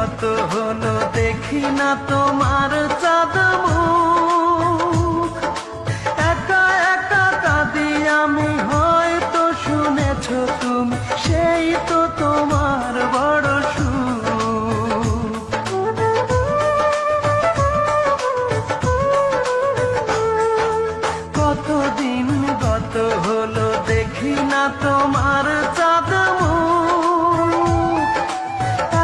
কত হলো দেখি না তোমার চাঁদ মুখ, একা একা কাঁদি আমি, হয়তো শুনেছ তুমি, সেই তো তোমার বড় সুখ। কতদিন গত হলো দেখি না তোমার চাঁদ মুখ,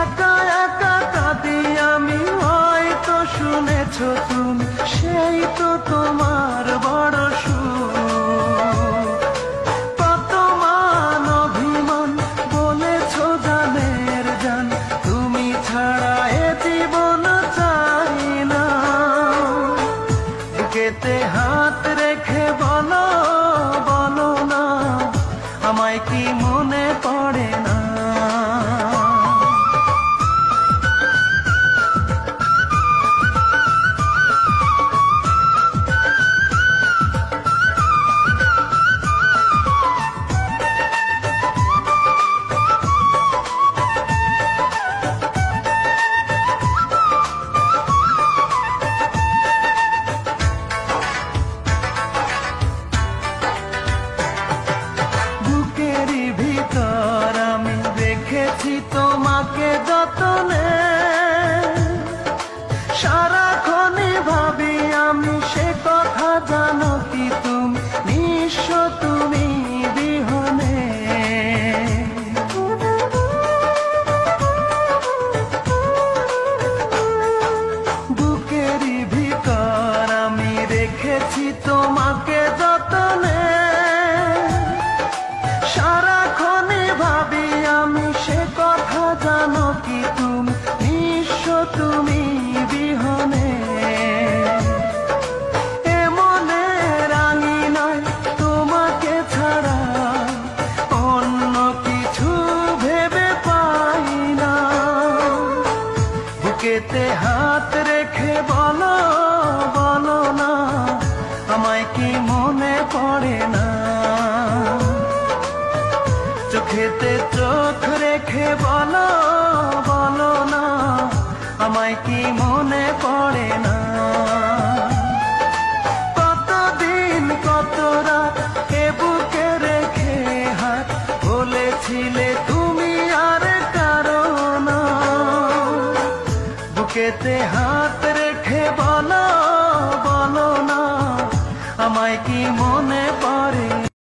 একা একা কাঁদি আমি, হয়তো শুনেছ তুমি, সেই তো তোমার বড় সুখ। কত মান অভিমান বলেছ জানের জান, তুমি ছাড়া এ জীবন চাই না। বুকেতে হাত রেখে বলো বলো না, আমায় কি মনে পড়ে না? বুকেরই ভিতর আমি রেখেছি তোমাকে যতনে, সারাক্ষণই ভাবি আমি সে কথা, জানো কি তুমি, নিঃস্ব তুমি বিহনে। বুকেরই ভিতর আমি রেখেছি তোমাকে যতনে, সারাক্ষণই ভাবি আমি সে কথা, জানো কি তুমি, নিঃস্ব তুমি বিহনে। এমনে রাঙি নয় তোমাকে ছাড়া, অন্য কিছু ভেবে পাই না। বুকেতে হাত রেখে বলো বলো না, আমায় কি মনে পড়ে না? চোখেতে চোখ রেখে বলো বলো না, আমায় কি মনে পড়ে না? কতদিন কত রাত এ বুকে রেখে হাত, বলেছিলে তুমি আর কারো না। বুকেতে হাত